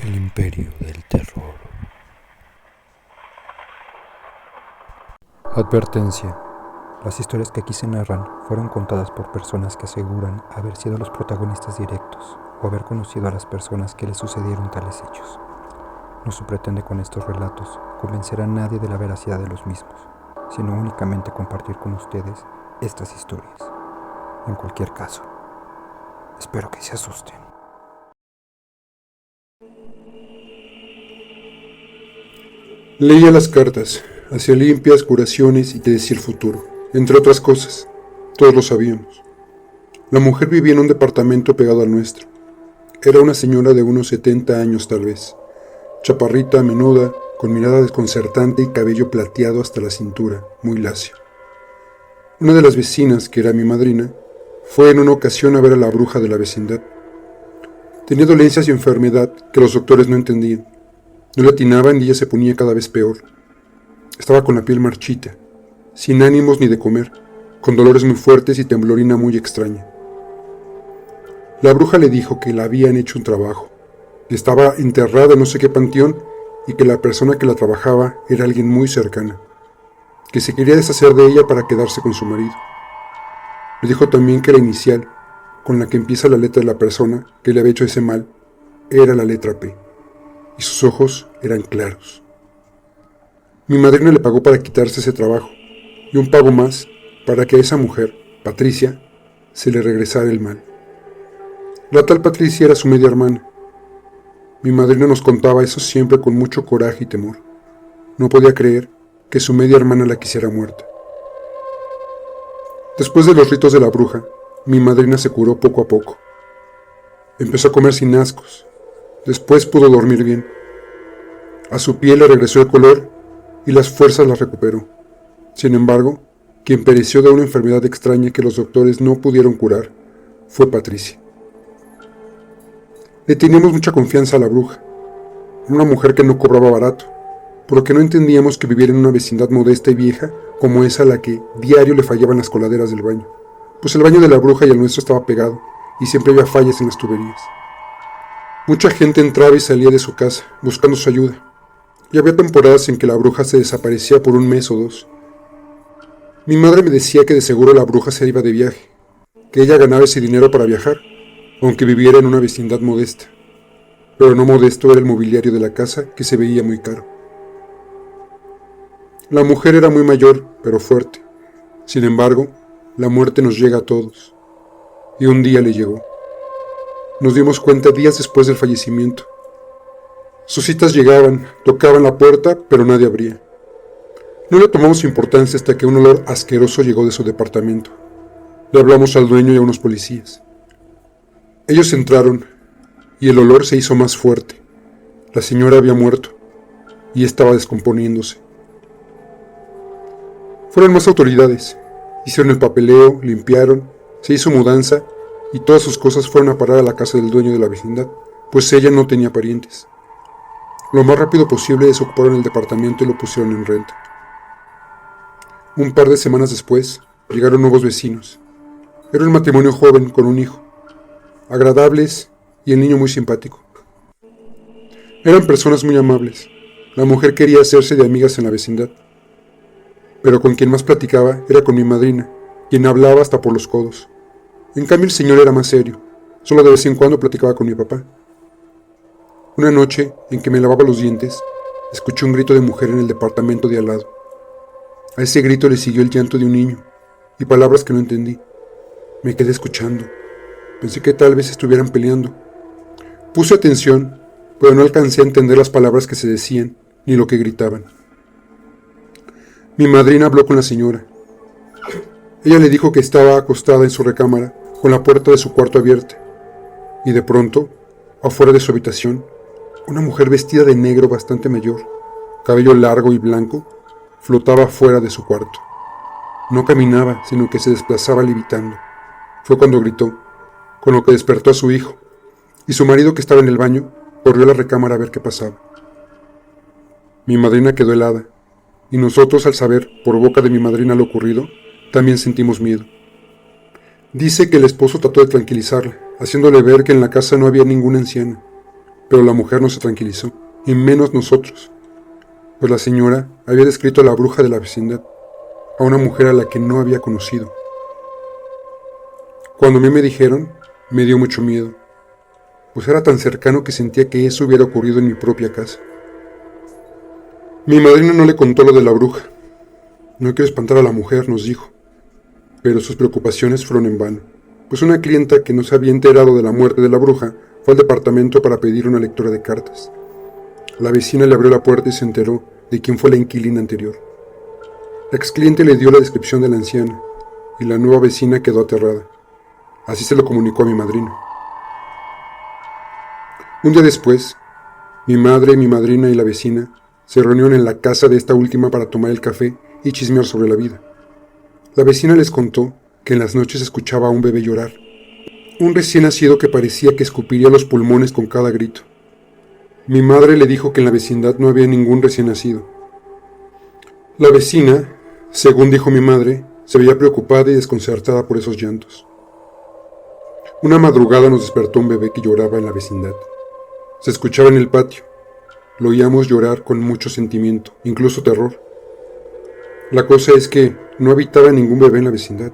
El imperio del terror. Advertencia. Las historias que aquí se narran fueron contadas por personas que aseguran haber sido los protagonistas directos o haber conocido a las personas que les sucedieron tales hechos. No se pretende con estos relatos convencer a nadie de la veracidad de los mismos, sino únicamente compartir con ustedes estas historias. En cualquier caso, espero que se asusten. Leía las cartas, hacía limpias, curaciones y te decía el futuro, entre otras cosas. Todos lo sabíamos. La mujer vivía en un departamento pegado al nuestro. Era una señora de unos 70 años tal vez, chaparrita, menuda, con mirada desconcertante y cabello plateado hasta la cintura, muy lacio. Una de las vecinas, que era mi madrina, fue en una ocasión a ver a la bruja de la vecindad. Tenía dolencias y enfermedad que los doctores no entendían. No le atinaban y ella se ponía cada vez peor. Estaba con la piel marchita, sin ánimos ni de comer, con dolores muy fuertes y temblorina muy extraña. La bruja le dijo que la habían hecho un trabajo, que estaba enterrada en no sé qué panteón y que la persona que la trabajaba era alguien muy cercana, que se quería deshacer de ella para quedarse con su marido. Le dijo también que la inicial, con la que empieza la letra de la persona que le había hecho ese mal, era la letra P. Y sus ojos eran claros. Mi madrina le pagó para quitarse ese trabajo, y un pago más para que a esa mujer, Patricia, se le regresara el mal. La tal Patricia era su media hermana. Mi madrina nos contaba eso siempre con mucho coraje y temor. No podía creer que su media hermana la quisiera muerta. Después de los ritos de la bruja, mi madrina se curó poco a poco. Empezó a comer sin ascos. Después pudo dormir bien. A su piel le regresó el color y las fuerzas las recuperó. Sin embargo, quien pereció de una enfermedad extraña que los doctores no pudieron curar fue Patricia. Le teníamos mucha confianza a la bruja. Era una mujer que no cobraba barato, por lo que no entendíamos que viviera en una vecindad modesta y vieja como esa a la que diario le fallaban las coladeras del baño, pues el baño de la bruja y el nuestro estaba pegado y siempre había fallas en las tuberías. Mucha gente entraba y salía de su casa, buscando su ayuda, y había temporadas en que la bruja se desaparecía por un mes o dos. Mi madre me decía que de seguro la bruja se iba de viaje, que ella ganaba ese dinero para viajar, aunque viviera en una vecindad modesta. Pero no modesto era el mobiliario de la casa, que se veía muy caro. La mujer era muy mayor, pero fuerte. Sin embargo, la muerte nos llega a todos, y un día le llegó. Nos dimos cuenta días después del fallecimiento. Sus citas llegaban, tocaban la puerta, pero nadie abría. No le tomamos importancia hasta que un olor asqueroso llegó de su departamento. Le hablamos al dueño y a unos policías. Ellos entraron, y el olor se hizo más fuerte. La señora había muerto, y estaba descomponiéndose. Fueron más autoridades. Hicieron el papeleo, limpiaron, se hizo mudanza, y todas sus cosas fueron a parar a la casa del dueño de la vecindad, pues ella no tenía parientes. Lo más rápido posible desocuparon el departamento y lo pusieron en renta. Un par de semanas después, llegaron nuevos vecinos. Era un matrimonio joven con un hijo, agradables y el niño muy simpático. Eran personas muy amables. La mujer quería hacerse de amigas en la vecindad, pero con quien más platicaba era con mi madrina, quien hablaba hasta por los codos. En cambio el señor era más serio, solo de vez en cuando platicaba con mi papá. Una noche, en que me lavaba los dientes, escuché un grito de mujer en el departamento de al lado. A ese grito le siguió el llanto de un niño, y palabras que no entendí. Me quedé escuchando. Pensé que tal vez estuvieran peleando. Puse atención, pero no alcancé a entender las palabras que se decían, ni lo que gritaban. Mi madrina habló con la señora. Ella le dijo que estaba acostada en su recámara, con la puerta de su cuarto abierta, y de pronto, afuera de su habitación, una mujer vestida de negro bastante mayor, cabello largo y blanco, flotaba fuera de su cuarto. No caminaba, sino que se desplazaba levitando. Fue cuando gritó, con lo que despertó a su hijo, y su marido, que estaba en el baño, corrió a la recámara a ver qué pasaba. Mi madrina quedó helada, y nosotros, al saber por boca de mi madrina lo ocurrido, también sentimos miedo. Dice que el esposo trató de tranquilizarla, haciéndole ver que en la casa no había ninguna anciana, Pero la mujer no se tranquilizó, y menos nosotros, pues la señora había descrito a la bruja de la vecindad, a una mujer a la que no había conocido. Cuando a mí me dijeron, me dio mucho miedo, pues era tan cercano que sentía que eso hubiera ocurrido en mi propia casa. Mi madrina no le contó lo de la bruja. No quiero espantar a la mujer, nos dijo, pero sus preocupaciones fueron en vano, pues una clienta que no se había enterado de la muerte de la bruja fue al departamento para pedir una lectura de cartas. La vecina le abrió la puerta y se enteró de quién fue la inquilina anterior. La ex cliente le dio la descripción de la anciana, y la nueva vecina quedó aterrada. Así se lo comunicó a mi madrina. Un día después, mi madre, mi madrina y la vecina se reunieron en la casa de esta última para tomar el café y chismear sobre la vida. La vecina les contó que en las noches escuchaba a un bebé llorar, un recién nacido que parecía que escupiría los pulmones con cada grito. Mi madre le dijo que en la vecindad no había ningún recién nacido. La vecina, según dijo mi madre, se veía preocupada y desconcertada por esos llantos. Una madrugada nos despertó un bebé que lloraba en la vecindad. Se escuchaba en el patio. Lo oíamos llorar con mucho sentimiento, incluso terror. La cosa es que no habitaba ningún bebé en la vecindad.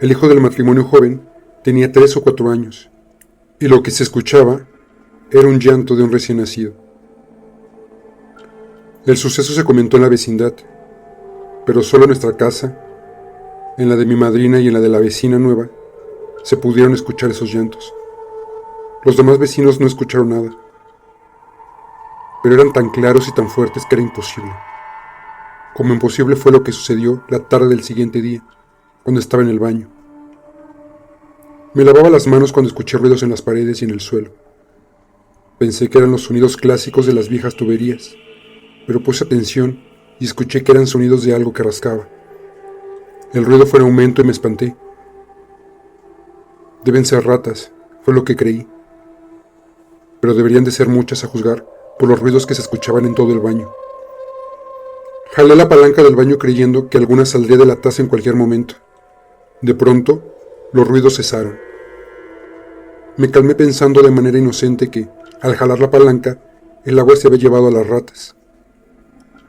El hijo del matrimonio joven tenía 3 o 4 años, y lo que se escuchaba era un llanto de un recién nacido. El suceso se comentó en la vecindad, pero solo en nuestra casa, en la de mi madrina y en la de la vecina nueva, se pudieron escuchar esos llantos. Los demás vecinos no escucharon nada, pero eran tan claros y tan fuertes que era imposible. Como imposible fue lo que sucedió la tarde del siguiente día, cuando estaba en el baño. Me lavaba las manos cuando escuché ruidos en las paredes y en el suelo. Pensé que eran los sonidos clásicos de las viejas tuberías, pero puse atención y escuché que eran sonidos de algo que rascaba. El ruido fue en aumento y me espanté. Deben ser ratas, fue lo que creí, pero deberían de ser muchas a juzgar por los ruidos que se escuchaban en todo el baño. Jalé la palanca del baño creyendo que alguna saldría de la taza en cualquier momento. De pronto, los ruidos cesaron. Me calmé pensando de manera inocente que, al jalar la palanca, el agua se había llevado a las ratas.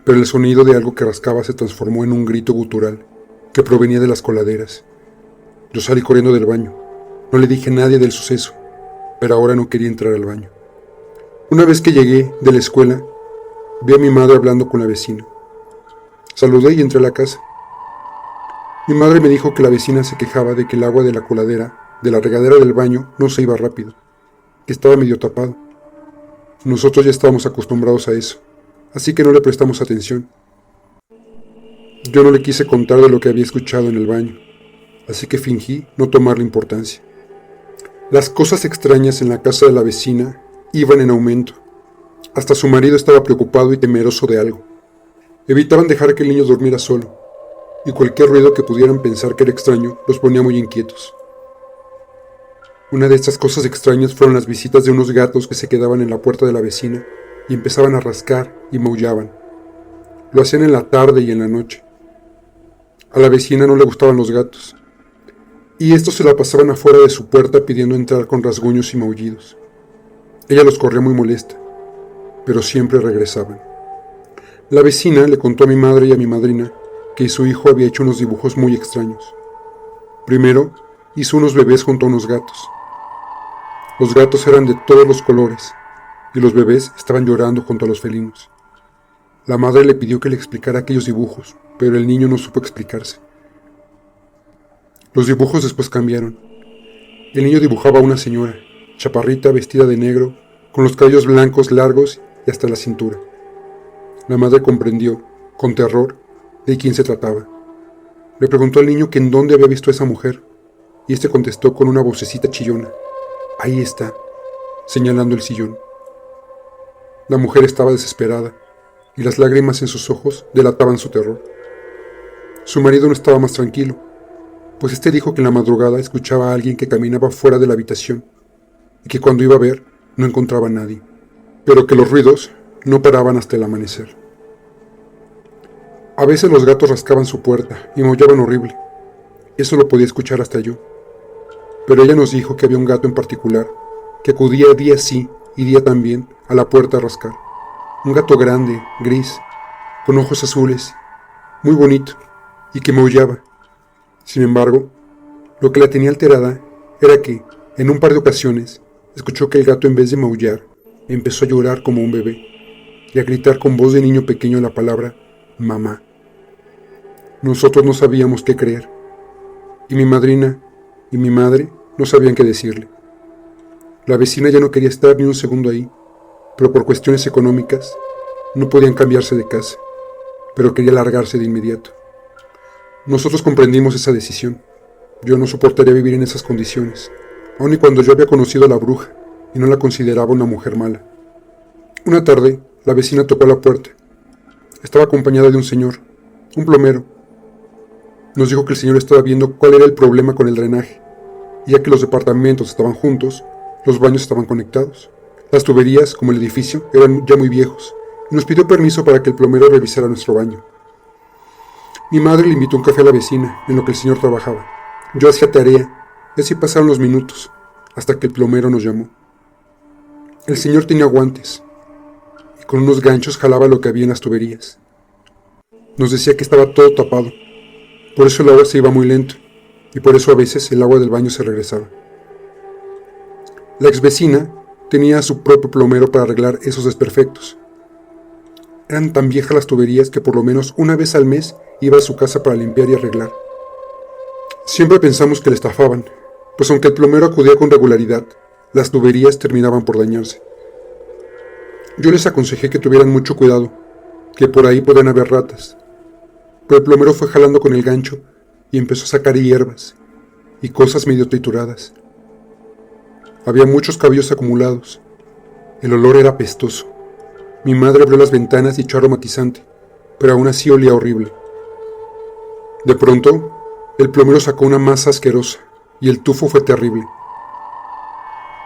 Pero el sonido de algo que rascaba se transformó en un grito gutural que provenía de las coladeras. Yo salí corriendo del baño. No le dije a nadie del suceso, pero ahora no quería entrar al baño. Una vez que llegué de la escuela, vi a mi madre hablando con la vecina. Saludé y entré a la casa. Mi madre me dijo que la vecina se quejaba de que el agua de la coladera, de la regadera del baño, no se iba rápido, que estaba medio tapado. Nosotros ya estábamos acostumbrados a eso, así que no le prestamos atención. Yo no le quise contar de lo que había escuchado en el baño, así que fingí no tomarle importancia. Las cosas extrañas en la casa de la vecina iban en aumento. Hasta su marido estaba preocupado y temeroso de algo. Evitaban dejar que el niño durmiera solo, y cualquier ruido que pudieran pensar que era extraño los ponía muy inquietos. Una de estas cosas extrañas fueron las visitas de unos gatos que se quedaban en la puerta de la vecina y empezaban a rascar y maullaban. Lo hacían en la tarde y en la noche. A la vecina no le gustaban los gatos, y estos se la pasaban afuera de su puerta pidiendo entrar con rasguños y maullidos. Ella los corría muy molesta, pero siempre regresaban. La vecina le contó a mi madre y a mi madrina que su hijo había hecho unos dibujos muy extraños. Primero, hizo unos bebés junto a unos gatos. Los gatos eran de todos los colores, y los bebés estaban llorando junto a los felinos. La madre le pidió que le explicara aquellos dibujos, pero el niño no supo explicarse. Los dibujos después cambiaron. El niño dibujaba a una señora, chaparrita, vestida de negro, con los cabellos blancos largos y hasta la cintura. La madre comprendió, con terror, de quién se trataba. Le preguntó al niño que en dónde había visto a esa mujer, y este contestó con una vocecita chillona: «Ahí está», señalando el sillón. La mujer estaba desesperada, y las lágrimas en sus ojos delataban su terror. Su marido no estaba más tranquilo, pues este dijo que en la madrugada escuchaba a alguien que caminaba fuera de la habitación, y que cuando iba a ver no encontraba a nadie, pero que los ruidos no paraban hasta el amanecer. A veces los gatos rascaban su puerta y maullaban horrible. Eso lo podía escuchar hasta yo. Pero ella nos dijo que había un gato en particular que acudía día sí iría también a la puerta a rascar. Un gato grande, gris, con ojos azules, muy bonito, y que maullaba. Sin embargo, lo que la tenía alterada era que, en un par de ocasiones, escuchó que el gato, en vez de maullar, empezó a llorar como un bebé y a gritar con voz de niño pequeño la palabra mamá. Nosotros no sabíamos qué creer, y mi madrina y mi madre no sabían qué decirle. La vecina ya no quería estar ni un segundo ahí, pero por cuestiones económicas no podían cambiarse de casa, pero quería largarse de inmediato. Nosotros comprendimos esa decisión. Yo no soportaría vivir en esas condiciones, aun y cuando yo había conocido a la bruja y no la consideraba una mujer mala. Una tarde, la vecina tocó a la puerta. Estaba acompañada de un señor, un plomero. Nos dijo que el señor estaba viendo cuál era el problema con el drenaje, y ya que los departamentos estaban juntos, los baños estaban conectados. Las tuberías, como el edificio, eran ya muy viejos, y nos pidió permiso para que el plomero revisara nuestro baño. Mi madre le invitó un café a la vecina, en lo que el señor trabajaba. Yo hacía tarea, y así pasaron los minutos, hasta que el plomero nos llamó. El señor tenía guantes, y con unos ganchos jalaba lo que había en las tuberías. Nos decía que estaba todo tapado, por eso el agua se iba muy lento, y por eso a veces el agua del baño se regresaba. La ex vecina tenía a su propio plomero para arreglar esos desperfectos. Eran tan viejas las tuberías que por lo menos una vez al mes iba a su casa para limpiar y arreglar. Siempre pensamos que le estafaban, pues aunque el plomero acudía con regularidad, las tuberías terminaban por dañarse. Yo les aconsejé que tuvieran mucho cuidado, que por ahí podían haber ratas, pero el plomero fue jalando con el gancho y empezó a sacar hierbas y cosas medio trituradas. Había muchos cabellos acumulados. El olor era apestoso. Mi madre abrió las ventanas y echó aromatizante, pero aún así olía horrible. De pronto, el plomero sacó una masa asquerosa y el tufo fue terrible.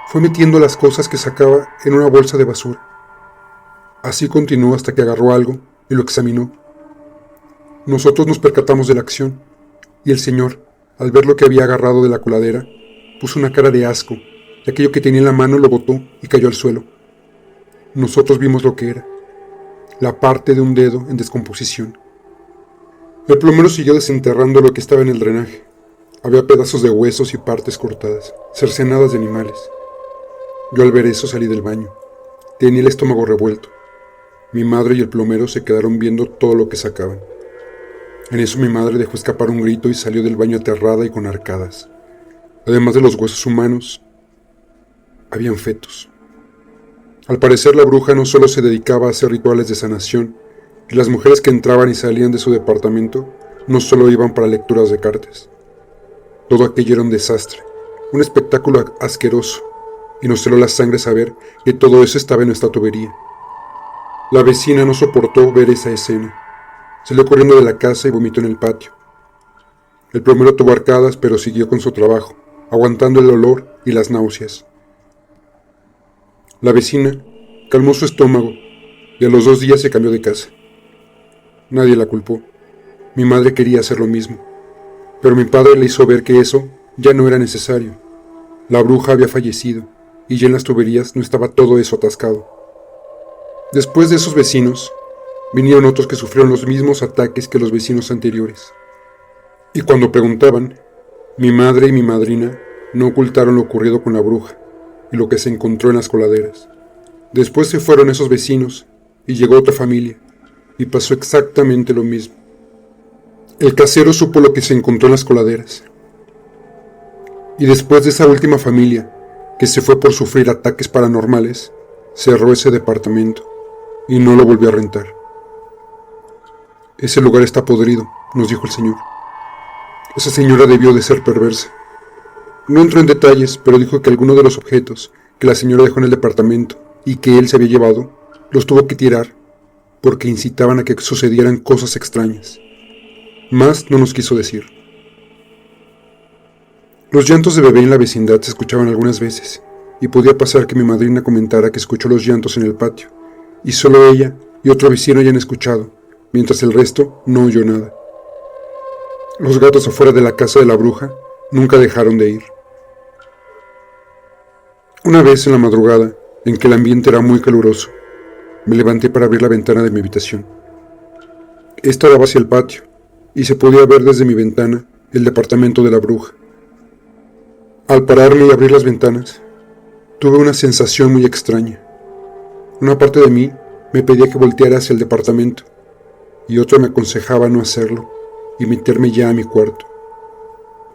Fue metiendo las cosas que sacaba en una bolsa de basura. Así continuó hasta que agarró algo y lo examinó. Nosotros nos percatamos de la acción, y el señor, al ver lo que había agarrado de la coladera, puso una cara de asco, y aquello que tenía en la mano lo botó y cayó al suelo. Nosotros vimos lo que era, la parte de un dedo en descomposición. El plomero siguió desenterrando lo que estaba en el drenaje. Había pedazos de huesos y partes cortadas, cercenadas de animales. Yo al ver eso salí del baño. Tenía el estómago revuelto. Mi madre y el plomero se quedaron viendo todo lo que sacaban. En eso mi madre dejó escapar un grito y salió del baño aterrada y con arcadas. Además de los huesos humanos, habían fetos. Al parecer la bruja no solo se dedicaba a hacer rituales de sanación, y las mujeres que entraban y salían de su departamento no solo iban para lecturas de cartas. Todo aquello era un desastre, un espectáculo asqueroso, y nos heló la sangre saber que todo eso estaba en nuestra tubería. La vecina no soportó ver esa escena. Salió corriendo de la casa y vomitó en el patio. El plomero tuvo arcadas, pero siguió con su trabajo, aguantando el olor y las náuseas. La vecina calmó su estómago y a los 2 días se cambió de casa. Nadie la culpó. Mi madre quería hacer lo mismo, pero mi padre le hizo ver que eso ya no era necesario. La bruja había fallecido y ya en las tuberías no estaba todo eso atascado. Después de esos vecinos, vinieron otros que sufrieron los mismos ataques que los vecinos anteriores. Y cuando preguntaban, mi madre y mi madrina no ocultaron lo ocurrido con la bruja y lo que se encontró en las coladeras. Después se fueron esos vecinos y llegó otra familia y pasó exactamente lo mismo. El casero supo lo que se encontró en las coladeras. Y después de esa última familia, que se fue por sufrir ataques paranormales, cerró ese departamento y no lo volvió a rentar. Ese lugar está podrido, nos dijo el señor. Esa señora debió de ser perversa. No entró en detalles, pero dijo que algunos de los objetos que la señora dejó en el departamento y que él se había llevado, los tuvo que tirar porque incitaban a que sucedieran cosas extrañas. Más no nos quiso decir. Los llantos de bebé en la vecindad se escuchaban algunas veces, y podía pasar que mi madrina comentara que escuchó los llantos en el patio, y solo ella y otro vecino hayan escuchado, mientras el resto no oyó nada. Los gatos afuera de la casa de la bruja nunca dejaron de ir. Una vez en la madrugada, en que el ambiente era muy caluroso, me levanté para abrir la ventana de mi habitación. Esta daba hacia el patio, y se podía ver desde mi ventana el departamento de la bruja. Al pararme y abrir las ventanas, tuve una sensación muy extraña. Una parte de mí me pedía que volteara hacia el departamento, y otra me aconsejaba no hacerlo y meterme ya a mi cuarto.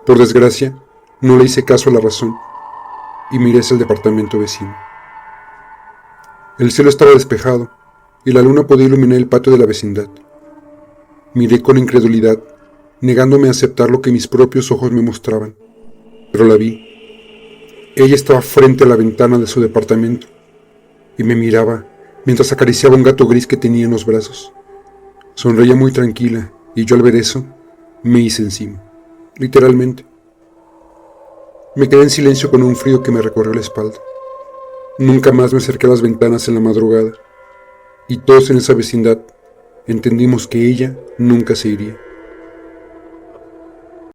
Por desgracia, no le hice caso a la razón, y miré hacia el departamento vecino. El cielo estaba despejado, y la luna podía iluminar el patio de la vecindad. Miré con incredulidad, negándome a aceptar lo que mis propios ojos me mostraban, pero la vi. Ella estaba frente a la ventana de su departamento, y me miraba mientras acariciaba un gato gris que tenía en los brazos. Sonreía muy tranquila, y yo al ver eso, me hice encima, literalmente. Me quedé en silencio con un frío que me recorrió la espalda. Nunca más me acerqué a las ventanas en la madrugada, y todos en esa vecindad entendimos que ella nunca se iría.